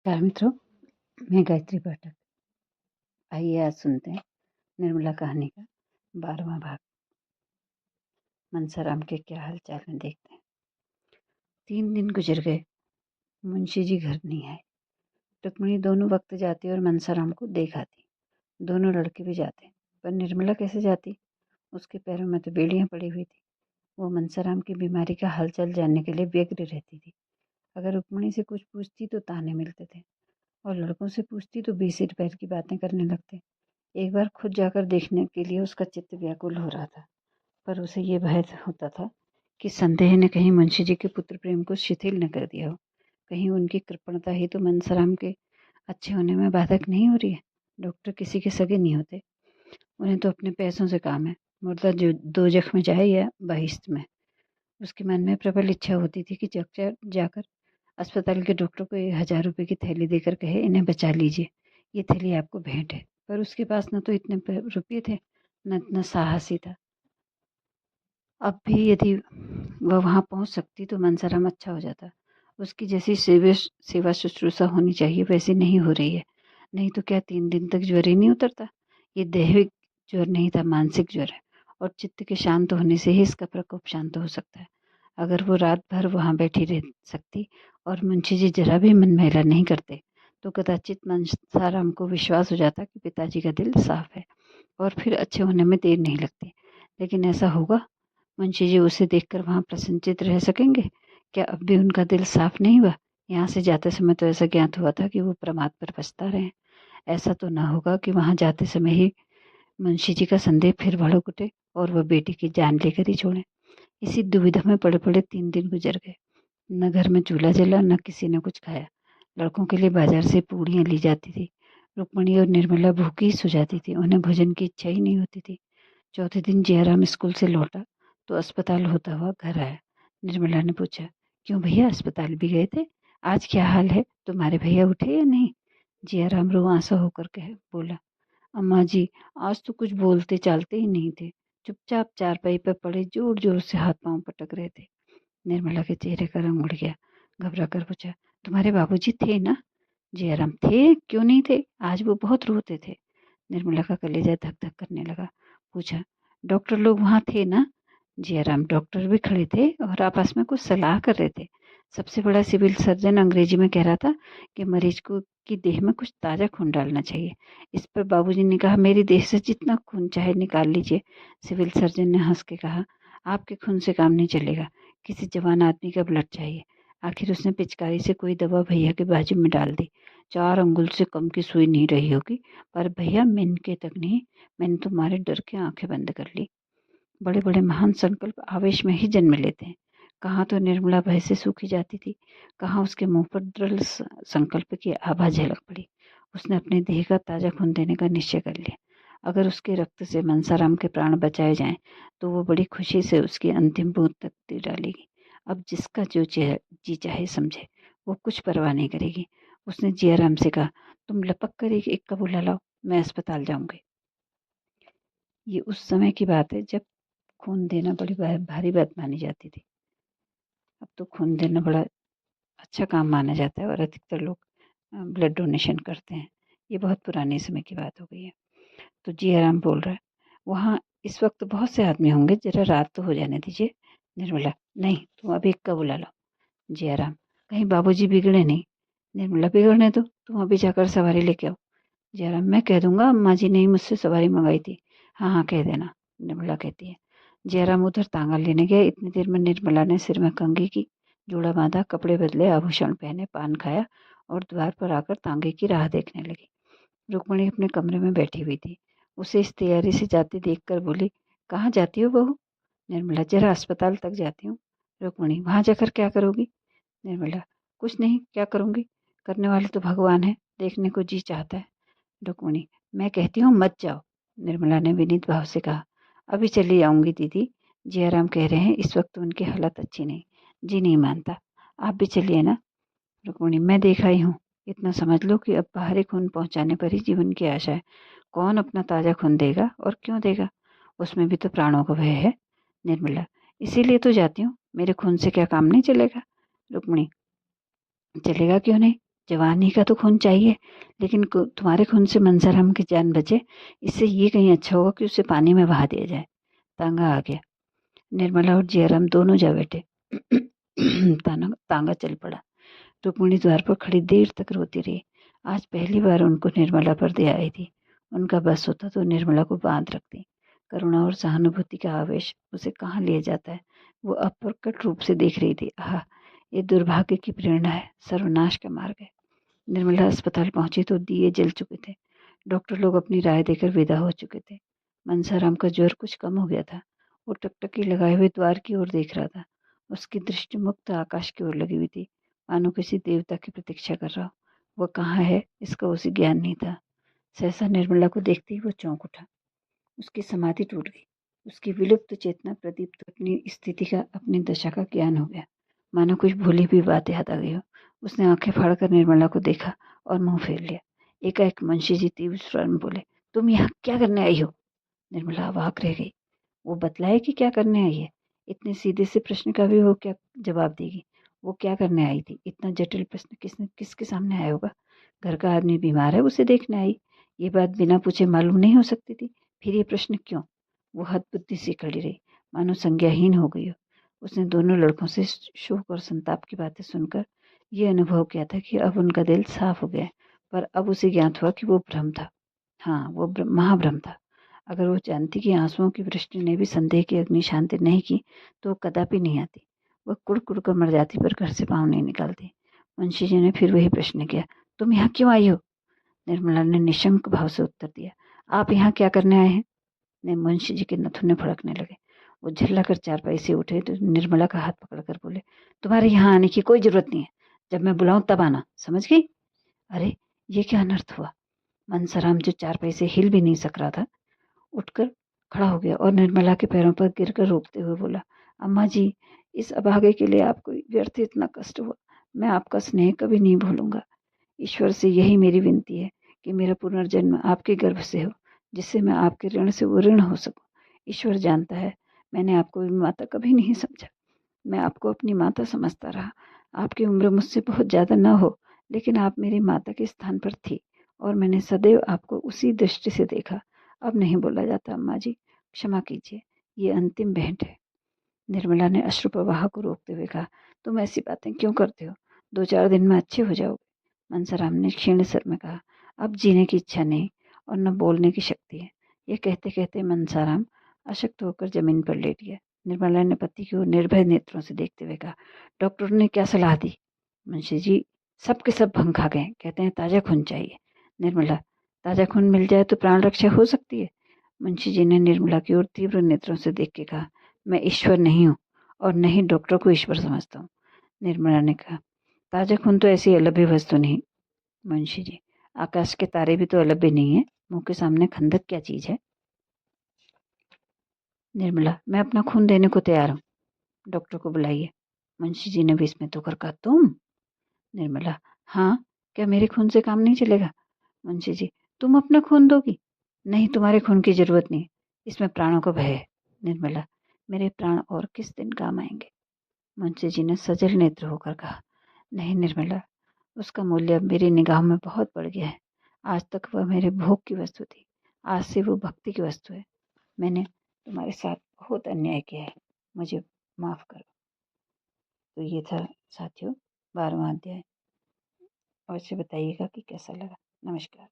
नमस्कार मित्रों, मैं गायत्री पाठक। आइए आज सुनते हैं निर्मला कहानी का 12वां भाग। मनसाराम के क्या हाल चाल हैं देखते हैं। 3 दिन गुजर गए, मुंशी जी घर नहीं आए। रुक्मिणी दोनों वक्त जाती और मनसाराम को देख आती। दोनों लड़के भी जाते, पर निर्मला कैसे जाती? उसके पैरों में तो बेड़ियां पड़ी हुई थी। वो मनसाराम की बीमारी का हालचाल जानने के लिए व्यग्र रहती थी। अगर रुक्मिणी से कुछ पूछती तो ताने मिलते थे, और लड़कों से पूछती तो बीसिर पैर की बातें करने लगते। एक बार खुद जाकर देखने के लिए उसका चित्त व्याकुल हो रहा था, पर उसे ये भय होता था कि संदेह ने कहीं मुंशी जी के पुत्र प्रेम को शिथिल न कर दिया हो। कहीं उनकी कृपणता ही तो मनसाराम के अच्छे होने में बाधक नहीं हो रही है। डॉक्टर किसी के सगे नहीं होते, उन्हें तो अपने पैसों से काम है। मुर्दा जो दोजख में जाए या बहिश्त में। उसके मन में प्रबल इच्छा होती थी कि जाकर अस्पताल के डॉक्टर को 1000 रुपये की थैली देकर कहे, इन्हें बचा लीजिए, ये थैली आपको भेंट है। पर उसके पास न तो इतने रुपये थे, न इतना साहस ही था। अब भी यदि वह वहां पहुंच सकती तो मनसाराम अच्छा हो जाता। उसकी जैसी सेवा शुश्रूषा होनी चाहिए वैसी नहीं हो रही है। नहीं तो क्या 3 दिन तक ज्वर ही नहीं उतरता? ये दैहिक ज्वर नहीं था, मानसिक ज्वर है, और चित्त के शांत होने से ही इसका प्रकोप शांत हो सकता है। अगर वो रात भर वहां बैठी रह सकती और मुंशी जी जरा भी मन मैला नहीं करते तो कदाचित मनसाराम को विश्वास हो जाता कि पिताजी का दिल साफ है और फिर अच्छे होने में देर नहीं लगती। लेकिन ऐसा होगा? मुंशी जी उसे देखकर वहां प्रसन्नचित्त रह सकेंगे? क्या अब भी उनका दिल साफ नहीं हुआ? यहाँ से जाते समय तो ऐसा ज्ञात हुआ था कि वो प्रमाद पर पछता रहे हैं। ऐसा तो ना होगा कि वहां जाते समय ही मुंशी जी का संदेह फिर भड़क उठे और वह बेटी की जान लेकर ही छोड़े। इसी दुविधा में पड़े पड़े 3 दिन गुजर गए। न घर में चूल्हा जला, न किसी ने कुछ खाया। लड़कों के लिए बाजार से पूड़ियाँ ली जाती थी। रुक्मणी और निर्मला भूखी ही सो जाती थी, उन्हें भोजन की इच्छा ही नहीं होती थी। चौथे दिन जयराम स्कूल से लौटा तो अस्पताल होता हुआ घर आया। निर्मला ने पूछा, क्यों भैया, अस्पताल भी गए थे? आज क्या हाल है? तुम्हारे भैया उठे या नहीं? जयराम रुआंसा होकर कह बोला, अम्मा जी, आज तो कुछ बोलते चालते ही नहीं थे। चुपचाप चारपाई पर पड़े जोर जोर से हाथ पांव पटक रहे थे। निर्मला के चेहरे का रंग उड़ गया। घबरा कर पूछा, तुम्हारे बाबूजी थे ना? जयराम, थे, क्यों नहीं थे? आज वो बहुत रोते थे। निर्मला का कलेजा धक धक करने लगा। पूछा, डॉक्टर लोग वहां थे ना? जयराम, डॉक्टर भी खड़े थे और आपस में कुछ सलाह कर रहे थे। सबसे बड़ा सिविल सर्जन अंग्रेजी में कह रहा था कि मरीज को की देह में कुछ ताजा खून डालना चाहिए। इस पर बाबूजी ने कहा, मेरी देह से जितना खून चाहे निकाल लीजिए। सिविल सर्जन ने हंस के कहा, आपके खून से काम नहीं चलेगा, किसी जवान आदमी का ब्लड चाहिए। आखिर उसने पिचकारी से कोई दवा भैया के बाजू में डाल दी। 4 अंगुल से कम की सुई नहीं रही होगी, पर भैया मिनके तक नहीं, मैंने तुम्हारे डर के आंखें बंद कर ली। बड़े बड़े महान संकल्प आवेश में ही जन्म लेते हैं। कहाँ तो निर्मला भय से सूखी जाती थी, कहाँ उसके मुंह पर दृढ़ संकल्प की आभा झलक पड़ी। उसने अपने देह का ताजा खून देने का निश्चय कर लिया। अगर उसके रक्त से मनसाराम के प्राण बचाए जाएं तो वो बड़ी खुशी से उसकी अंतिम बूंद तक दे डालेगी। अब जिसका जो जी चाहे समझे, वो कुछ परवाह नहीं करेगी। उसने जियाराम से कहा, तुम लपक कर एक इक्का बुला लाओ, मैं अस्पताल जाऊंगी। ये उस समय की बात है जब खून देना बड़ी भारी बात मानी जाती थी। अब तो खून देना बड़ा अच्छा काम माना जाता है और अधिकतर लोग ब्लड डोनेशन करते हैं। ये बहुत पुराने समय की बात हो गई है। तो जियाराम बोल रहा है, वहाँ इस वक्त बहुत से आदमी होंगे, जरा रात तो हो जाने दीजिए। निर्मला, नहीं, तुम अभी इक्का बुला लो। जियाराम, कहीं बाबूजी बिगड़े नहीं? निर्मला, बिगड़ने दो, तुम अभी जाकर सवारी लेके आओ। जयराम, मैं कह दूंगा, अम्मा जी ने ही मुझसे सवारी मंगाई थी। हाँ हाँ, कह देना, निर्मला कहती है। जयराम उधर तांगा लेने गया। इतनी देर में निर्मला ने सिर में कंघी की, जोड़ा बांधा, कपड़े बदले, आभूषण पहने, पान खाया और द्वार पर आकर तांगे की राह देखने लगी। रुक्मणी अपने कमरे में बैठी हुई थी। उसे इस तैयारी से जाती देखकर बोली, कहाँ जाती हो बहू? निर्मला, जरा अस्पताल तक जाती हूँ। रुक्मणी, वहां जाकर क्या करोगी? निर्मला, कुछ नहीं, क्या करूंगी? करने वाले तो भगवान है, देखने को जी चाहता है। रुक्मिणी, मैं कहती हूँ मत जाओ। निर्मला ने विनीत भाव से कहा, अभी चली आऊंगी दीदी, जयराम कह रहे हैं इस वक्त उनकी हालत अच्छी नहीं, जी नहीं मानता, आप भी चलिए ना। रुक्मिणी, मैं देखा ही हूँ, इतना समझ लो कि अब बाहरी खून पहुंचाने पर ही जीवन की आशा है। कौन अपना ताजा खून देगा और क्यों देगा? उसमें भी तो प्राणों का भय है। निर्मला, इसीलिए तो जाती हूँ, मेरे खून से क्या काम नहीं चलेगा? रुक्मिणी, चलेगा क्यों नहीं? जवानी का तो खून चाहिए, लेकिन तुम्हारे खून से मंसाराम की जान बचे, इससे ये कहीं अच्छा होगा कि उसे पानी में बहा दिया जाए। तांगा आ गया। निर्मला और जयराम दोनों जा बैठे। तांगा चल पड़ा। रुक्मिणी द्वार पर खड़ी देर तक रोती रही। आज पहली बार उनको निर्मला पर दया आई थी। उनका बस होता तो निर्मला को बांध रखती। करुणा और सहानुभूति का आवेश उसे कहाँ ले जाता है, वो अप्रकट रूप से देख रही थी। आह, ये दुर्भाग्य की प्रेरणा है, सर्वनाश का मार्ग है। निर्मला अस्पताल पहुंची तो दिए जल चुके थे। डॉक्टर लोग अपनी राय देकर विदा हो चुके थे। मनसाराम का ज्वर कुछ कम हो गया था। वो टकटकी लगाए हुए द्वार की ओर देख रहा था। उसकी दृष्टि मुक्त आकाश की ओर लगी हुई थी, मानो किसी देवता की प्रतीक्षा कर रहा हो। वह कहाँ है, इसका उसे ज्ञान नहीं था। सहसा निर्मला को देखते ही वो चौंक उठा। उसकी समाधि टूट गई। उसकी विलुप्त चेतना प्रदीप्त अपनी स्थिति का, अपनी दशा का ज्ञान हो गया। मानो कुछ भूली हुई बात याद आ गई हो। उसने आंखें फाड़कर निर्मला को देखा और मुंह फेर लिया। एकाएक मुंशी जी तीव्र स्वर में बोले, तुम यहाँ क्या करने आई हो? निर्मला अवाक रह गई। वो बतलाए कि क्या करने आई है। इतने सीधे से प्रश्न का भी वो क्या जवाब देगी? वो क्या करने आई थी? इतना जटिल प्रश्न किसके सामने आया होगा? घर का आदमी बीमार है, उसे देखने आई। ये बात बिना पूछे मालूम नहीं हो सकती थी। फिर ये प्रश्न क्यों? वो हतबुद्धि से खड़ी रही, मानो संज्ञाहीन हो गई हो। उसने दोनों लड़कों से शोक और संताप की बातें सुनकर ये अनुभव किया था कि अब उनका दिल साफ हो गया है। पर अब उसे ज्ञात हुआ कि वो भ्रम था। हाँ, वो महाभ्रम था। अगर वो जानती कि आंसुओं की वृष्टि ने भी संदेह की अग्नि शांति नहीं की, तो वो कदापि नहीं आती। वह कुड़ कुड़ कर मर जाती, पर घर से पाँव नहीं निकालती। मुंशी जी ने फिर वही प्रश्न किया, तुम यहाँ क्यों आई हो? निर्मला ने निशंक भाव से उत्तर दिया, आप यहाँ क्या करने आए हैं? ने मुंशी जी के नथुने फड़कने लगे। वो झल्ला कर चारपाई से उठे तो निर्मला का हाथ पकड़कर बोले, तुम्हारे यहाँ आने की कोई जरूरत नहीं है। जब मैं बुलाऊं तब आना, समझ गई? अरे, ये क्या अनर्थ हुआ? मनसाराम, जो चारपाई से हिल भी नहीं सक रहा था, उठकर खड़ा हो गया और निर्मला के पैरों पर गिरकर रोकते हुए बोला, अम्मा जी, इस अभागे के लिए आपको व्यर्थ इतना कष्ट हुआ। मैं आपका स्नेह कभी नहीं भूलूंगा। ईश्वर से यही मेरी विनती है कि मेरा पुनर्जन्म आपके गर्भ से हो, जिससे मैं आपके ऋण से वो ऋण हो सकूं। ईश्वर जानता है, मैंने आपको भी माता कभी नहीं समझा। मैं आपको अपनी माता समझता रहा। आपकी उम्र मुझसे बहुत ज्यादा न हो, लेकिन आप मेरी माता के स्थान पर थी और मैंने सदैव आपको उसी दृष्टि से देखा। अब नहीं बोला जाता अम्मा जी, क्षमा कीजिए, ये अंतिम भेंट है। निर्मला ने अश्रु प्रवाह को रोकते हुए कहा, तुम ऐसी बातें क्यों करते हो? 2-4 दिन में अच्छे हो जाओगे। मनसाराम ने क्षीण स्वर में कहा, अब जीने की इच्छा नहीं और न बोलने की शक्ति है। यह कहते कहते मनसाराम अशक्त होकर जमीन पर लेट गया। निर्मला ने पति की ओर निर्भय नेत्रों से देखते हुए कहा, डॉक्टर ने क्या सलाह दी? मुंशी जी सब के सब भंग खा गए, कहते हैं ताजा खून चाहिए। निर्मला, ताजा खून मिल जाए तो प्राण रक्षा हो सकती है। मुंशी जी ने निर्मला की ओर तीव्र नेत्रों से देख के कहा, मैं ईश्वर नहीं हूँ और न ही डॉक्टर को ईश्वर समझता हूँ। निर्मला ने कहा, ताजा खून तो ऐसी अलभ्य वस्तु नहीं। मुंशी जी, आकाश के तारे भी तो अलभ्य नहीं है। मुंह के सामने खंदक क्या चीज है? निर्मला, मैं अपना खून देने को तैयार हूँ। डॉक्टर को बुलाइए। मुंशी जी ने विस्मित होकर कहा, तुम? निर्मला, हाँ, क्या मेरे खून से काम नहीं चलेगा? मुंशी जी, तुम अपना खून दोगी? नहीं, तुम्हारे खून की जरूरत नहीं, इसमें प्राणों का भय है। निर्मला, मेरे प्राण और किस दिन काम आएंगे? मुंशी जी ने सजल नेत्र होकर कहा, नहीं निर्मला, उसका मूल्य अब मेरी निगाह में बहुत बढ़ गया है। आज तक वह मेरे भोग की वस्तु थी, आज से वो भक्ति की वस्तु है। मैंने तुम्हारे साथ बहुत अन्याय किया है, मुझे माफ करो। तो ये था साथियों 12वां अध्याय। अवश्य बताइएगा कि कैसा लगा। नमस्कार।